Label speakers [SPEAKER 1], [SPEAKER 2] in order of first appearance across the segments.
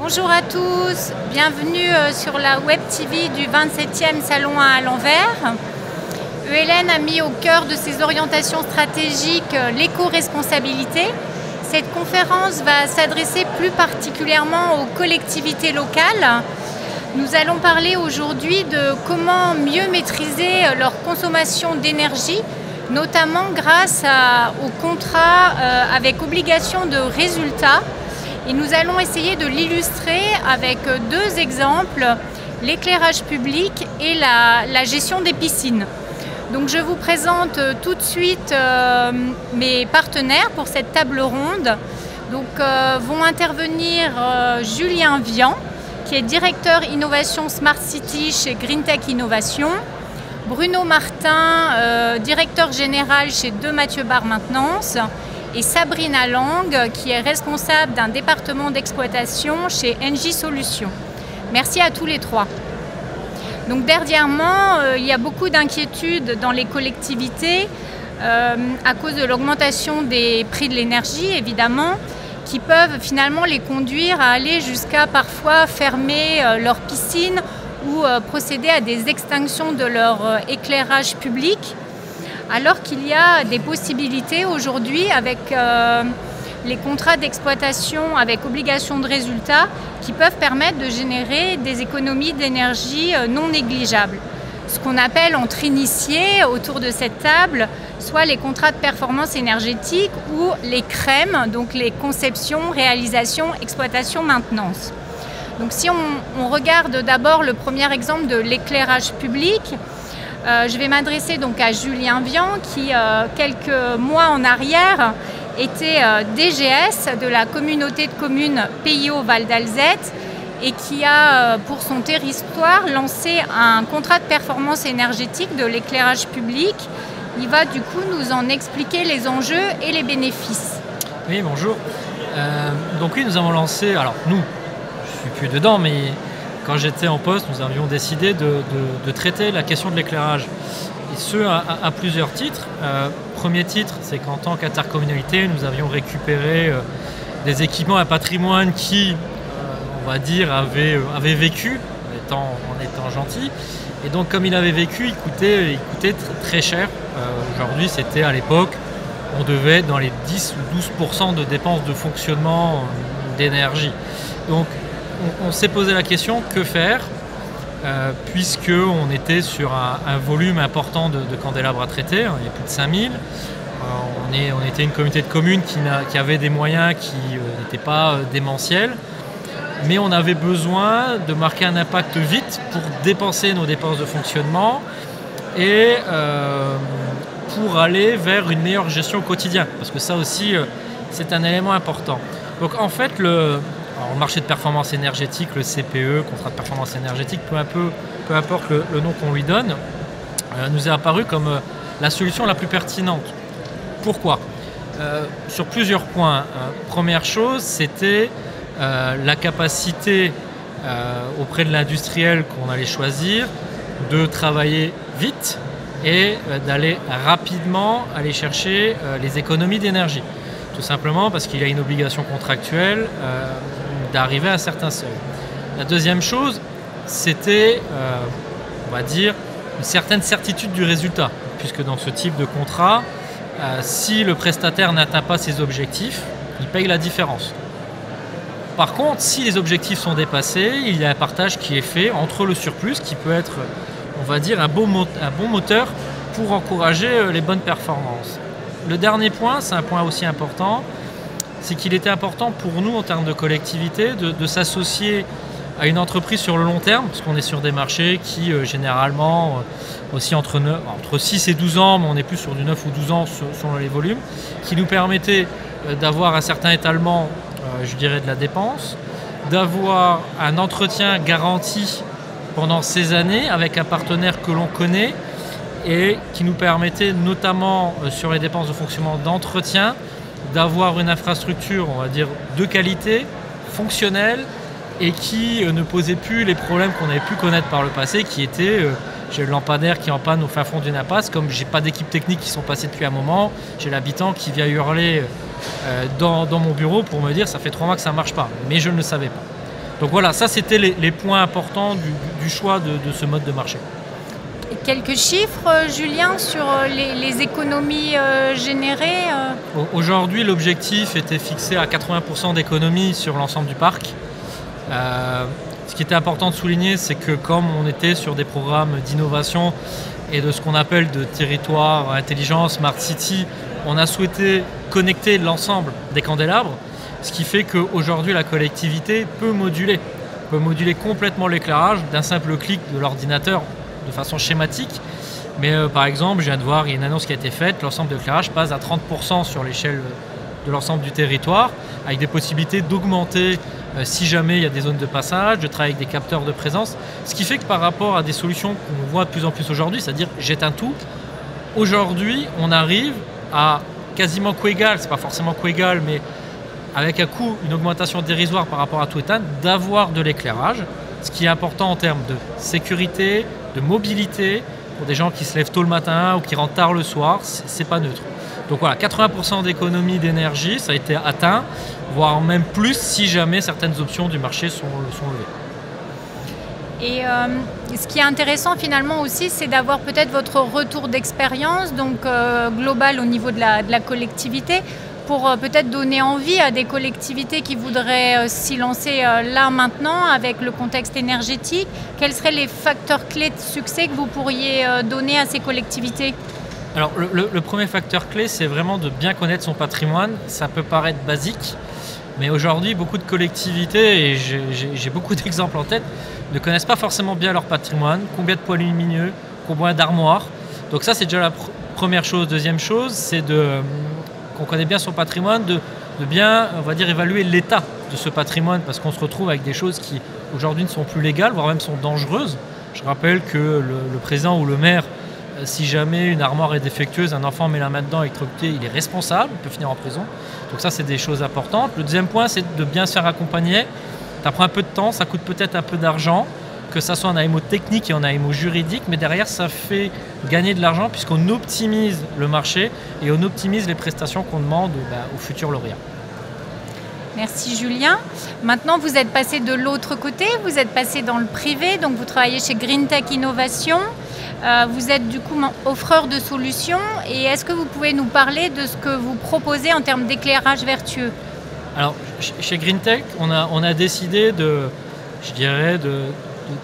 [SPEAKER 1] Bonjour à tous, bienvenue sur la Web TV du 27e Salon à l'envers. ELN a mis au cœur de ses orientations stratégiques l'éco-responsabilité. Cette conférence va s'adresser plus particulièrement aux collectivités locales. Nous allons parler aujourd'hui de comment mieux maîtriser leur consommation d'énergie, notamment grâce aux contrats avec obligation de résultat. Et nous allons essayer de l'illustrer avec deux exemples, l'éclairage public et la gestion des piscines. Donc je vous présente tout de suite mes partenaires pour cette table ronde. Donc vont intervenir Julien Vian, qui est directeur innovation Smart City chez Greentech Innovation, Bruno Martin, directeur général chez De Mathieu Bar Maintenance, et Sabrina Lang, qui est responsable d'un département d'exploitation chez Engie Solutions. Merci à tous les trois. Donc dernièrement, il y a beaucoup d'inquiétudes dans les collectivités à cause de l'augmentation des prix de l'énergie, évidemment, qui peuvent finalement les conduire à aller jusqu'à parfois fermer leurs piscines ou procéder à des extinctions de leur éclairage public. Alors qu'il y a des possibilités aujourd'hui avec les contrats d'exploitation avec obligation de résultat qui peuvent permettre de générer des économies d'énergie non négligeables. Ce qu'on appelle entre initiés autour de cette table, soit les contrats de performance énergétique ou les CREM, donc les conceptions, réalisations, exploitation, maintenance. Donc si on regarde d'abord le premier exemple de l'éclairage public, je vais m'adresser donc à Julien Vian qui, quelques mois en arrière, était DGS de la communauté de communes PIO Val d'Alzette et qui a, pour son territoire, lancé un contrat de performance énergétique de l'éclairage public. Il va du coup nous en expliquer les enjeux et les bénéfices.
[SPEAKER 2] Oui, bonjour. Donc oui, nous avons lancé, alors nous, je ne suis plus dedans, mais quand j'étais en poste, nous avions décidé de traiter la question de l'éclairage. Et ce, à plusieurs titres. Premier titre, c'est qu'en tant qu'intercommunalité, nous avions récupéré des équipements, un patrimoine qui, on va dire, avait vécu, en étant gentil. Et donc, comme il avait vécu, il coûtait très cher. Aujourd'hui, c'était à l'époque, on devait être dans les 10 ou 12% de dépenses de fonctionnement d'énergie. Donc, on s'est posé la question, que faire puisqu'on était sur un volume important de candélabres à traiter, il y a plus de 5000. On était une communauté de communes qui avait des moyens qui n'étaient pas démentiels, mais on avait besoin de marquer un impact vite pour dépenser nos dépenses de fonctionnement et pour aller vers une meilleure gestion au quotidien, parce que ça aussi c'est un élément important. Donc en fait, le marché de performance énergétique, le CPE, contrat de performance énergétique, peu importe le nom qu'on lui donne, nous est apparu comme la solution la plus pertinente. Pourquoi ? Sur plusieurs points. Première chose, c'était la capacité auprès de l'industriel qu'on allait choisir de travailler vite et d'aller rapidement aller chercher les économies d'énergie. Tout simplement parce qu'il y a une obligation contractuelle d'arriver à un certain seuil. La deuxième chose, c'était, on va dire, une certaine certitude du résultat, puisque dans ce type de contrat, si le prestataire n'atteint pas ses objectifs, il paye la différence. Par contre, si les objectifs sont dépassés, il y a un partage qui est fait entre le surplus, qui peut être, on va dire, un bon moteur pour encourager les bonnes performances. Le dernier point, c'est un point aussi important, c'est qu'il était important pour nous en termes de collectivité de s'associer à une entreprise sur le long terme, parce qu'on est sur des marchés qui généralement aussi entre 6 et 12 ans, mais on est plus sur du 9 ou 12 ans selon les volumes, qui nous permettaient d'avoir un certain étalement, je dirais, de la dépense, d'avoir un entretien garanti pendant ces années avec un partenaire que l'on connaît et qui nous permettait notamment sur les dépenses de fonctionnement d'entretien d'avoir une infrastructure, on va dire, de qualité, fonctionnelle et qui ne posait plus les problèmes qu'on avait pu connaître par le passé, qui étaient j'ai le lampadaire qui est en panne au fin fond d'une impasse, comme j'ai pas d'équipe technique qui sont passées depuis un moment, j'ai l'habitant qui vient hurler dans mon bureau pour me dire ça fait 3 mois que ça marche pas, mais je ne le savais pas. Donc voilà, ça c'était les points importants du choix de ce mode de marché.
[SPEAKER 1] Et quelques chiffres, Julien, sur les économies générées
[SPEAKER 2] Aujourd'hui, l'objectif était fixé à 80% d'économies sur l'ensemble du parc. Ce qui était important de souligner, c'est que comme on était sur des programmes d'innovation et de ce qu'on appelle de territoire intelligent, Smart City, on a souhaité connecter l'ensemble des candélabres, ce qui fait qu'aujourd'hui la collectivité peut moduler complètement l'éclairage d'un simple clic de l'ordinateur de façon schématique. Mais par exemple, je viens de voir, il y a une annonce qui a été faite, l'ensemble de l'éclairage passe à 30% sur l'échelle de l'ensemble du territoire, avec des possibilités d'augmenter si jamais il y a des zones de passage, de travailler avec des capteurs de présence. Ce qui fait que par rapport à des solutions qu'on voit de plus en plus aujourd'hui, c'est-à-dire j'éteins tout, aujourd'hui on arrive à quasiment coût égal, c'est pas forcément coût égal, mais avec un coût, une augmentation dérisoire par rapport à tout éteindre, d'avoir de l'éclairage, ce qui est important en termes de sécurité, de mobilité, pour des gens qui se lèvent tôt le matin ou qui rentrent tard le soir, c'est pas neutre. Donc voilà, 80% d'économie d'énergie, ça a été atteint, voire même plus si jamais certaines options du marché sont levées.
[SPEAKER 1] Et ce qui est intéressant finalement aussi, c'est d'avoir peut-être votre retour d'expérience, donc global au niveau de la collectivité, pour peut-être donner envie à des collectivités qui voudraient s'y lancer là maintenant avec le contexte énergétique. Quels seraient les facteurs clés de succès que vous pourriez donner à ces collectivités ?
[SPEAKER 2] Alors le premier facteur clé, c'est vraiment de bien connaître son patrimoine. Ça peut paraître basique, mais aujourd'hui beaucoup de collectivités, et j'ai beaucoup d'exemples en tête, ne connaissent pas forcément bien leur patrimoine, combien de poêles lumineux, combien d'armoires. Donc ça c'est déjà la première chose. Deuxième chose, c'est qu'on connaît bien son patrimoine, de bien, on va dire, évaluer l'état de ce patrimoine, parce qu'on se retrouve avec des choses qui aujourd'hui ne sont plus légales, voire même sont dangereuses. Je rappelle que le président ou le maire, si jamais une armoire est défectueuse, un enfant met la main dedans électrocuté, il est responsable, il peut finir en prison. Donc ça, c'est des choses importantes. Le deuxième point, c'est de bien se faire accompagner. Ça prend un peu de temps, ça coûte peut-être un peu d'argent, que ça soit en AMO technique et en AMO juridique, mais derrière, ça fait gagner de l'argent puisqu'on optimise le marché et on optimise les prestations qu'on demande aux futurs lauréats.
[SPEAKER 1] Merci Julien. Maintenant, vous êtes passé de l'autre côté, vous êtes passé dans le privé, donc vous travaillez chez GreenTech Innovation. Vous êtes du coup offreur de solutions, et est-ce que vous pouvez nous parler de ce que vous proposez en termes d'éclairage vertueux ?
[SPEAKER 2] Alors, chez GreenTech, on a décidé de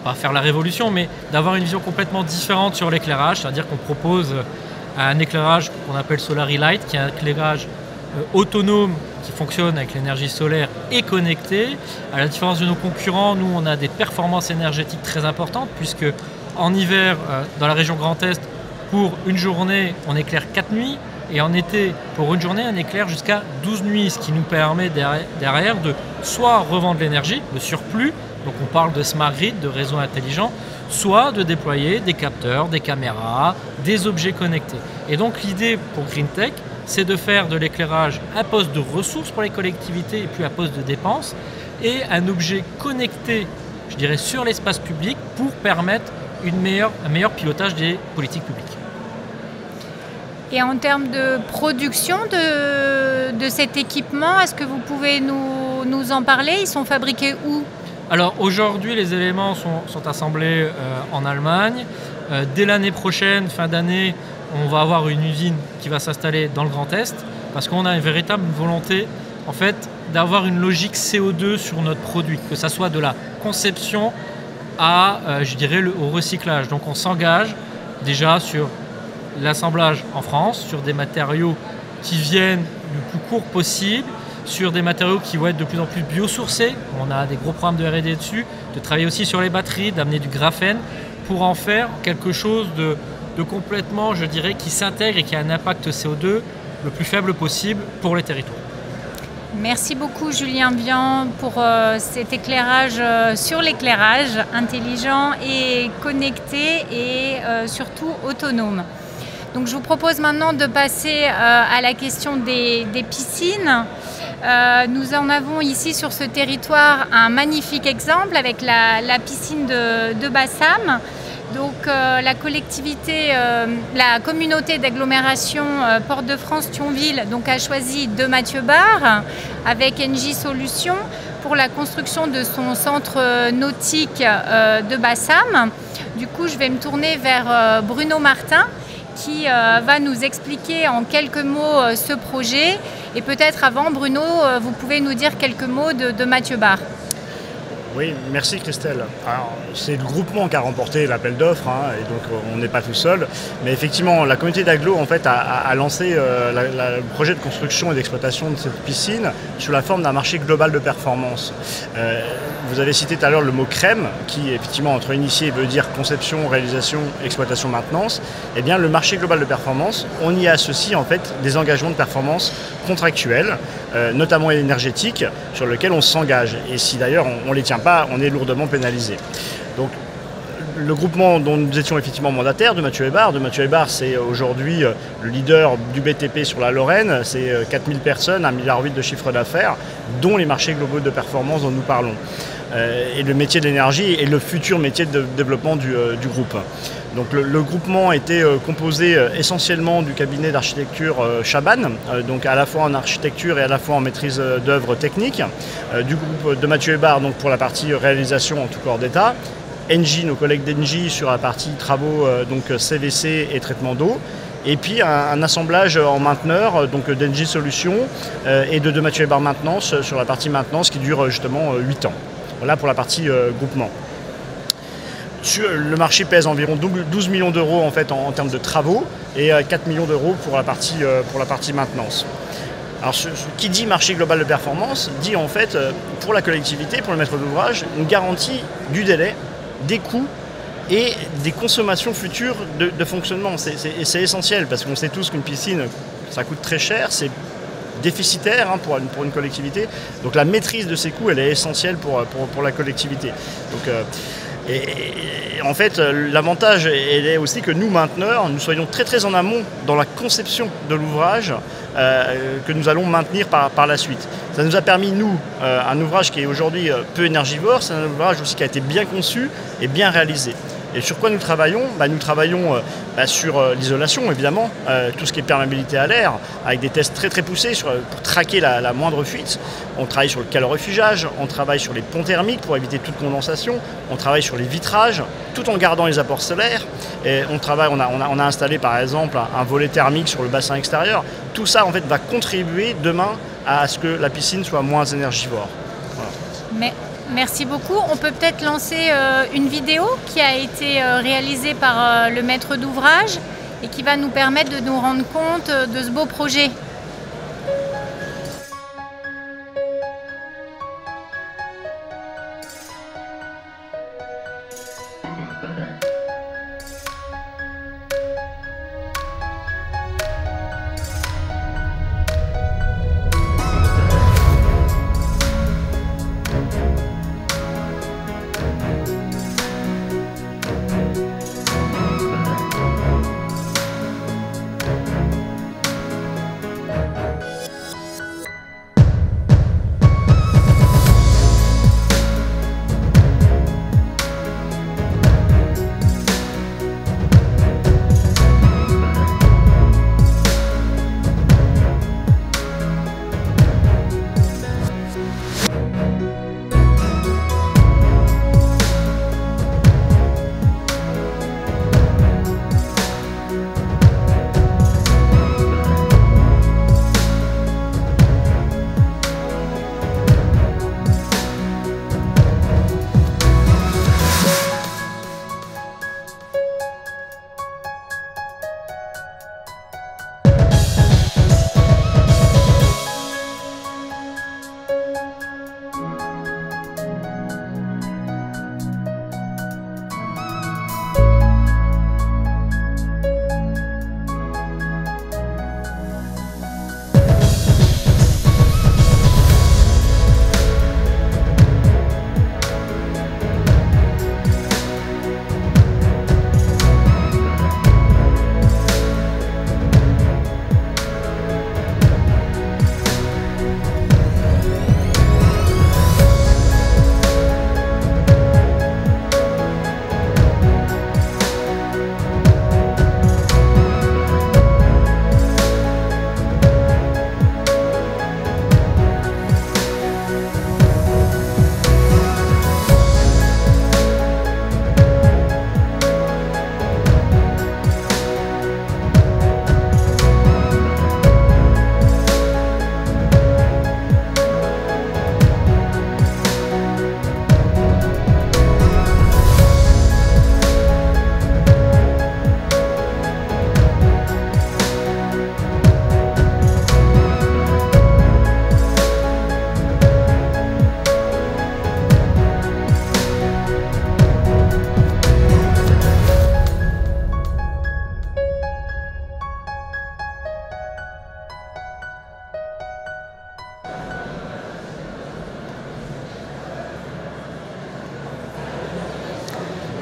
[SPEAKER 2] pas faire la révolution, mais d'avoir une vision complètement différente sur l'éclairage, c'est-à-dire qu'on propose un éclairage qu'on appelle Solary Light, qui est un éclairage autonome qui fonctionne avec l'énergie solaire et connecté. À la différence de nos concurrents, nous on a des performances énergétiques très importantes, puisque en hiver, dans la région Grand Est, pour une journée, on éclaire 4 nuits, et en été, pour une journée, on éclaire jusqu'à 12 nuits, ce qui nous permet derrière de soit revendre l'énergie, le surplus, donc on parle de smart grid, de réseaux intelligents, soit de déployer des capteurs, des caméras, des objets connectés. Et donc l'idée pour GreenTech, c'est de faire de l'éclairage un poste de ressources pour les collectivités et puis un poste de dépenses, et un objet connecté, je dirais, sur l'espace public pour permettre un meilleur pilotage des politiques publiques.
[SPEAKER 1] Et en termes de production de cet équipement, est-ce que vous pouvez nous en parler ? Ils sont fabriqués où ?
[SPEAKER 2] Alors aujourd'hui, les éléments sont assemblés en Allemagne. Dès l'année prochaine, fin d'année, on va avoir une usine qui va s'installer dans le Grand Est, parce qu'on a une véritable volonté en fait, d'avoir une logique CO2 sur notre produit, que ça soit de la conception à, au recyclage. Donc on s'engage déjà sur l'assemblage en France, sur des matériaux qui viennent le plus court possible, sur des matériaux qui vont être de plus en plus biosourcés. On a des gros programmes de R&D dessus, de travailler aussi sur les batteries, d'amener du graphène pour en faire quelque chose de complètement, je dirais, qui s'intègre et qui a un impact CO2 le plus faible possible pour les territoires.
[SPEAKER 1] Merci beaucoup Julien Vian pour cet éclairage sur l'éclairage intelligent et connecté et surtout autonome. Donc je vous propose maintenant de passer à la question des piscines. Nous en avons ici sur ce territoire un magnifique exemple avec la piscine de Bassam. Donc la collectivité, la communauté d'agglomération Porte-de-France-Thionville a choisi de Mathieu Barre avec NJ Solutions pour la construction de son centre nautique de Bassam. Du coup, je vais me tourner vers Bruno Martin qui va nous expliquer en quelques mots ce projet. Et peut-être avant, Bruno, vous pouvez nous dire quelques mots de Mathieu Barre.
[SPEAKER 3] Oui, merci Christelle. C'est le groupement qui a remporté l'appel d'offres, et donc on n'est pas tout seul. Mais effectivement, la communauté d'Aglo en fait, a lancé le projet de construction et d'exploitation de cette piscine sous la forme d'un marché global de performance. Vous avez cité tout à l'heure le mot CREM, qui effectivement entre initié veut dire conception, réalisation, exploitation, maintenance. Eh bien, le marché global de performance, on y associe en fait des engagements de performance contractuels, notamment énergétiques, sur lesquels on s'engage. Et si d'ailleurs on ne les tient pas, on est lourdement pénalisé. Donc le groupement dont nous étions effectivement mandataires, de Mathieu Barre. De Barre, c'est aujourd'hui le leader du BTP sur la Lorraine. C'est 4000 personnes, 1,8 milliard de chiffre d'affaires, dont les marchés globaux de performance dont nous parlons. Et le métier de l'énergie est le futur métier de développement du groupe. Donc le groupement était composé essentiellement du cabinet d'architecture Chaban, donc à la fois en architecture et à la fois en maîtrise d'œuvres techniques, du groupe de Mathieu Barre donc pour la partie réalisation en tout corps d'État, Engie, nos collègues d'Engie sur la partie travaux donc CVC et traitement d'eau, et puis un assemblage en mainteneur donc d'Engie Solutions et de Mathieu Barre Maintenance sur la partie maintenance qui dure justement 8 ans. Voilà pour la partie groupement. Le marché pèse environ 12 millions d'euros en fait en termes de travaux et 4 millions d'euros pour la partie maintenance. Alors qui dit marché global de performance dit en fait pour la collectivité, pour le maître d'ouvrage, une garantie du délai, des coûts et des consommations futures de fonctionnement. C'est essentiel parce qu'on sait tous qu'une piscine ça coûte très cher, c'est déficitaire pour une collectivité. Donc la maîtrise de ces coûts elle est essentielle pour la collectivité. Donc, et en fait, l'avantage est aussi que nous, mainteneurs, nous soyons très très en amont dans la conception de l'ouvrage que nous allons maintenir par la suite. Ça nous a permis, nous, un ouvrage qui est aujourd'hui peu énergivore, c'est un ouvrage aussi qui a été bien conçu et bien réalisé. Et sur quoi nous travaillons ? Nous travaillons sur l'isolation, évidemment, tout ce qui est perméabilité à l'air, avec des tests très très poussés pour traquer la moindre fuite. On travaille sur le calorifugage, on travaille sur les ponts thermiques pour éviter toute condensation, on travaille sur les vitrages, tout en gardant les apports solaires. Et on a installé par exemple un volet thermique sur le bassin extérieur. Tout ça en fait va contribuer demain à ce que la piscine soit moins énergivore. Voilà.
[SPEAKER 1] Merci beaucoup. On peut peut-être lancer une vidéo qui a été réalisée par le maître d'ouvrage et qui va nous permettre de nous rendre compte de ce beau projet.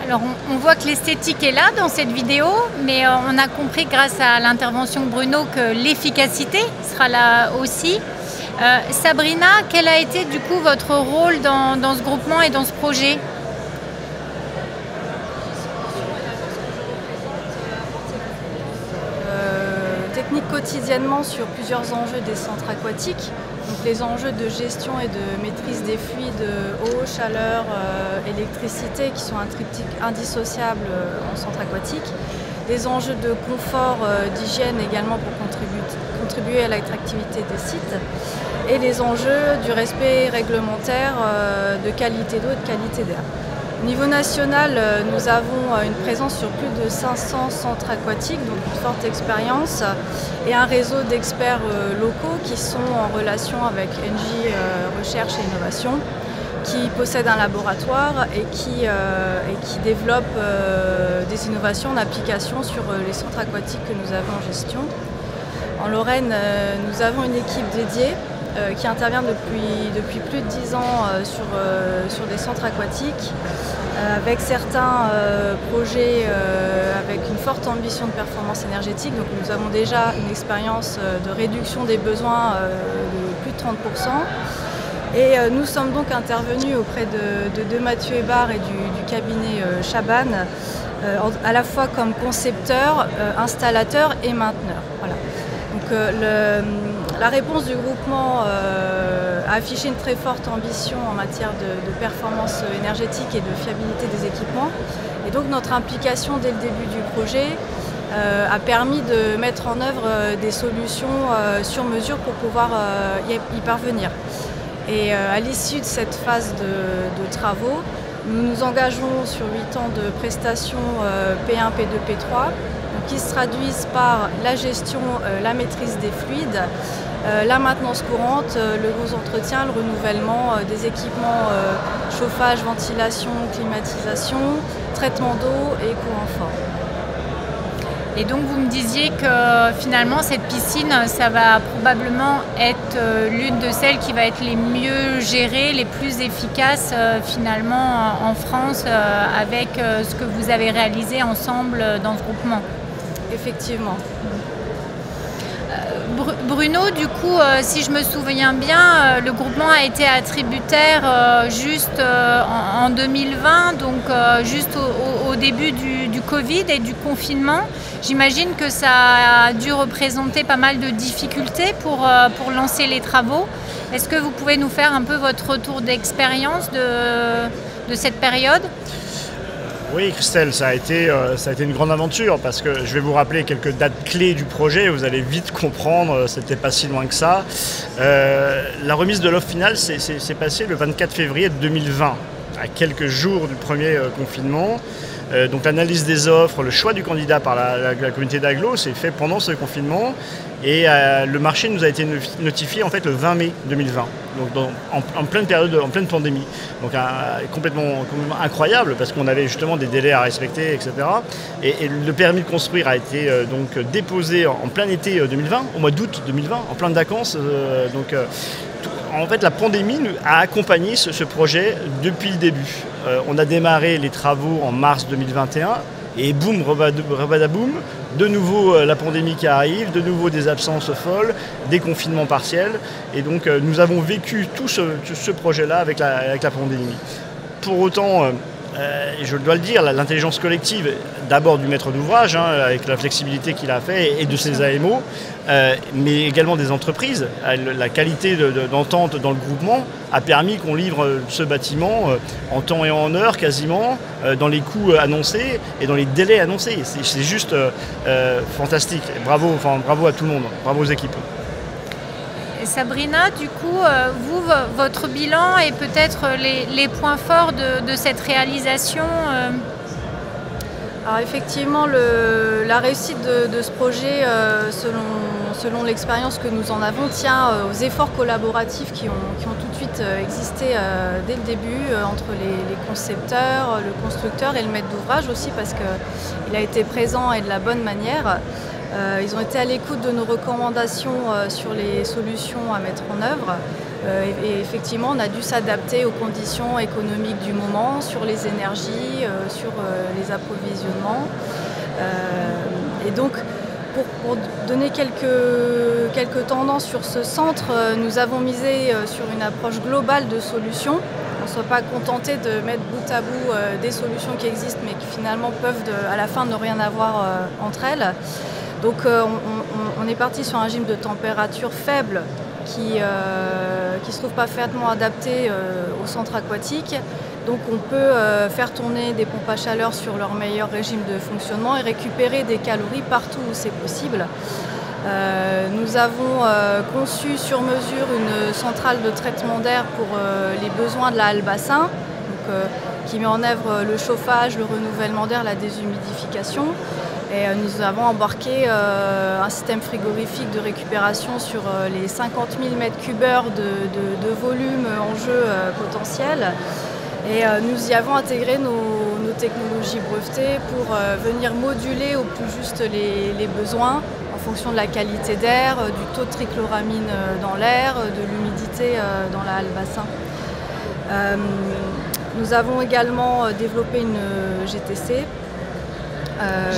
[SPEAKER 1] Alors on voit que l'esthétique est là dans cette vidéo, mais on a compris grâce à l'intervention de Bruno que l'efficacité sera là aussi. Sabrina, quel a été du coup votre rôle dans ce groupement et dans ce projet ?
[SPEAKER 4] Technique quotidiennement sur plusieurs enjeux des centres aquatiques. Donc les enjeux de gestion et de maîtrise des fluides, eau, chaleur, électricité qui sont un triptyque indissociable en centre aquatique. Des enjeux de confort, d'hygiène également pour contribuer à l'attractivité des sites. Et les enjeux du respect réglementaire de qualité d'eau et de qualité d'air. Au niveau national, nous avons une présence sur plus de 500 centres aquatiques, donc une forte expérience et un réseau d'experts locaux qui sont en relation avec Engie Recherche et Innovation, qui possèdent un laboratoire et qui développent des innovations en application sur les centres aquatiques que nous avons en gestion. En Lorraine, nous avons une équipe dédiée qui intervient depuis plus de 10 ans sur des centres aquatiques, avec certains projets avec une forte ambition de performance énergétique. Donc nous avons déjà une expérience de réduction des besoins de plus de 30%. Et nous sommes donc intervenus auprès de Mathieu Hébard et du cabinet Chaban, à la fois comme concepteur, installateur et mainteneur. Voilà. Donc, la réponse du groupement a affiché une très forte ambition en matière de performance énergétique et de fiabilité des équipements. Et donc notre implication dès le début du projet a permis de mettre en œuvre des solutions sur mesure pour pouvoir y parvenir. Et à l'issue de cette phase de travaux, nous nous engageons sur 8 ans de prestations P1, P2, P3, qui se traduisent par la gestion, la maîtrise des fluides, la maintenance courante, le gros entretien, le renouvellement des équipements chauffage, ventilation, climatisation, traitement d'eau et courant fort.
[SPEAKER 1] Et donc vous me disiez que finalement cette piscine, ça va probablement être l'une de celles qui va être les mieux gérées, les plus efficaces finalement en France avec ce que vous avez réalisé ensemble dans ce groupement.
[SPEAKER 4] Effectivement.
[SPEAKER 1] Bruno, du coup, si je me souviens bien, le groupement a été attributaire juste en 2020, donc juste au début du Covid et du confinement. J'imagine que ça a dû représenter pas mal de difficultés pour lancer les travaux. Est-ce que vous pouvez nous faire un peu votre retour d'expérience de cette période ?
[SPEAKER 3] Oui, Christelle, ça a été une grande aventure parce que je vais vous rappeler quelques dates clés du projet. Vous allez vite comprendre, c'était pas si loin que ça. La remise de l'offre finale s'est passée le 24 février 2020, à quelques jours du premier confinement. Donc l'analyse des offres, le choix du candidat par la communauté d'Aglo s'est fait pendant ce confinement et le marché nous a été notifié en fait le 20 mai 2020, donc en pleine période, en pleine pandémie. Donc complètement incroyable parce qu'on avait justement des délais à respecter, etc. Et le permis de construire a été donc déposé en plein été 2020, au mois d'août 2020, en pleine vacances. En fait, la pandémie a accompagné ce projet depuis le début. On a démarré les travaux en mars 2021 et boum, rebadaboum, de nouveau la pandémie qui arrive, de nouveau des absences folles, des confinements partiels. Et donc nous avons vécu tout ce projet-là avec la pandémie. Pour autant, je dois le dire, l'intelligence collective, d'abord du maître d'ouvrage, avec la flexibilité qu'il a fait, et de ses AMO, mais également des entreprises. La qualité d'entente dans le groupement a permis qu'on livre ce bâtiment en temps et en heure quasiment, dans les coûts annoncés et dans les délais annoncés. C'est juste fantastique. Bravo à tout le monde, bravo aux équipes.
[SPEAKER 1] Sabrina, du coup, vous, votre bilan et peut-être les points forts de cette réalisation
[SPEAKER 4] Alors effectivement, la réussite de ce projet, selon l'expérience que nous en avons, tient aux efforts collaboratifs qui ont tout de suite existé dès le début entre les concepteurs, le constructeur et le maître d'ouvrage aussi parce qu'il a été présent et de la bonne manière. Ils ont été à l'écoute de nos recommandations sur les solutions à mettre en œuvre. Et effectivement, on a dû s'adapter aux conditions économiques du moment, sur les énergies, sur les approvisionnements. Et donc, pour donner quelques tendances sur ce centre, nous avons misé sur une approche globale de solutions. On ne soit pas contenté de mettre bout à bout des solutions qui existent mais qui finalement peuvent à la fin ne rien avoir entre elles. Donc on est parti sur un régime de température faible qui se trouve parfaitement adapté au centre aquatique. Donc on peut faire tourner des pompes à chaleur sur leur meilleur régime de fonctionnement et récupérer des calories partout où c'est possible. Nous avons conçu sur mesure une centrale de traitement d'air pour les besoins de la halle bassin, qui met en œuvre le chauffage, le renouvellement d'air, la déshumidification. Et nous avons embarqué un système frigorifique de récupération sur les 50 000 m3 de volume en jeu potentiel. Et nous y avons intégré nos technologies brevetées pour venir moduler au plus juste les besoins en fonction de la qualité d'air, du taux de trichloramine dans l'air, de l'humidité dans la halle bassin. Nous avons également développé une GTC.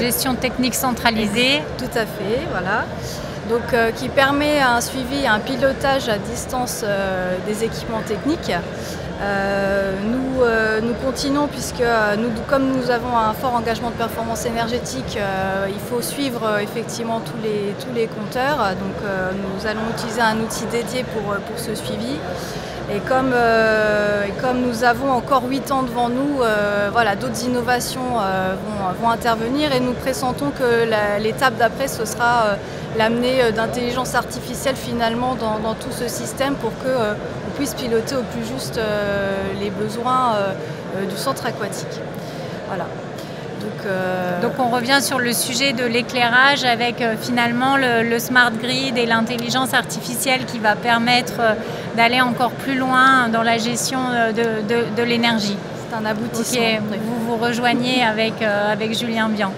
[SPEAKER 1] Gestion technique centralisée.
[SPEAKER 4] Tout à fait, voilà. Donc, qui permet un suivi, un pilotage à distance des équipements techniques. Nous continuons puisque comme nous avons un fort engagement de performance énergétique, il faut suivre effectivement tous les compteurs. Donc nous allons utiliser un outil dédié pour ce suivi. Et comme nous avons encore 8 ans devant nous, voilà, d'autres innovations vont intervenir et nous pressentons que l'étape d'après, ce sera l'amener d'intelligence artificielle finalement dans tout ce système pour qu'on puisse piloter au plus juste les besoins du centre aquatique. Voilà.
[SPEAKER 1] Donc on revient sur le sujet de l'éclairage avec finalement le smart grid et l'intelligence artificielle qui va permettre d'aller encore plus loin dans la gestion de l'énergie.
[SPEAKER 4] C'est un aboutissement.
[SPEAKER 1] Okay. Vous rejoignez avec Julien Bian.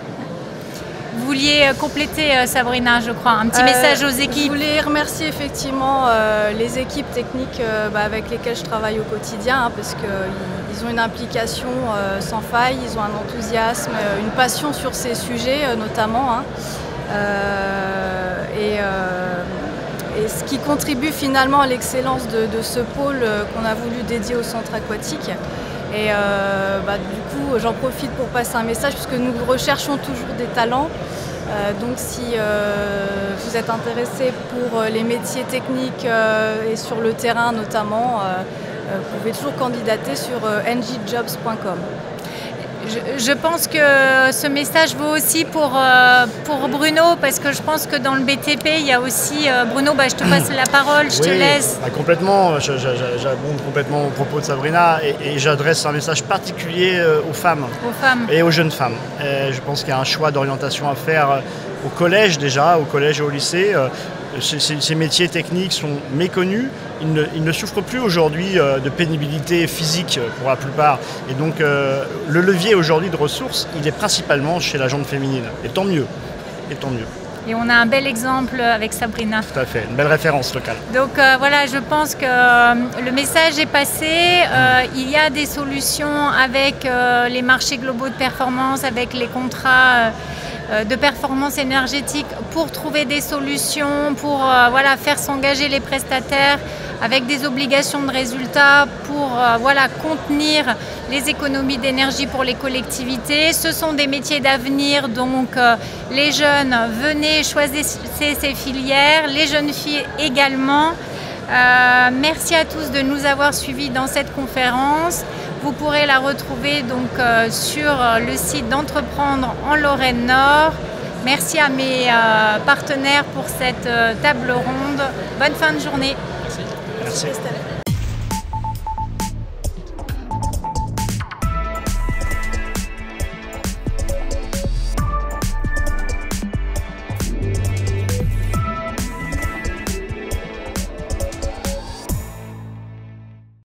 [SPEAKER 1] Vous vouliez compléter, Sabrina, je crois, un petit message aux équipes.
[SPEAKER 4] Je voulais remercier effectivement les équipes techniques avec lesquelles je travaille au quotidien, parce qu'ils ont une implication sans faille, ils ont un enthousiasme, une passion sur ces sujets notamment. Et ce qui contribue finalement à l'excellence de ce pôle qu'on a voulu dédier au centre aquatique. Et du coup, j'en profite pour passer un message puisque nous recherchons toujours des talents. Donc si vous êtes intéressé pour les métiers techniques et sur le terrain notamment, vous pouvez toujours candidater sur njobs.com.
[SPEAKER 1] Je pense que ce message vaut aussi pour Bruno, parce que je pense que dans le BTP, il y a aussi... Bruno, je te passe la parole, je te laisse.
[SPEAKER 3] Complètement, j'abonde complètement au propos de Sabrina et j'adresse un message particulier aux femmes et aux jeunes femmes. Je pense qu'il y a un choix d'orientation à faire au collège déjà, au collège et au lycée. Ces métiers techniques sont méconnus, ils ne souffrent plus aujourd'hui de pénibilité physique pour la plupart. Et donc le levier aujourd'hui de ressources, il est principalement chez la gente féminine. Et tant mieux. Et tant mieux.
[SPEAKER 1] Et on a un bel exemple avec Sabrina.
[SPEAKER 3] Tout à fait, une belle référence locale.
[SPEAKER 1] Donc voilà, je pense que le message est passé. Il y a des solutions avec les marchés globaux de performance, avec les contrats de performance énergétique pour trouver des solutions, pour faire s'engager les prestataires avec des obligations de résultats pour contenir les économies d'énergie pour les collectivités. Ce sont des métiers d'avenir, donc les jeunes, venez, choisissez ces filières, les jeunes filles également. Merci à tous de nous avoir suivis dans cette conférence. Vous pourrez la retrouver donc sur le site d'Entreprendre en Lorraine Nord. Merci à mes partenaires pour cette table ronde. Bonne fin de journée.
[SPEAKER 3] Merci.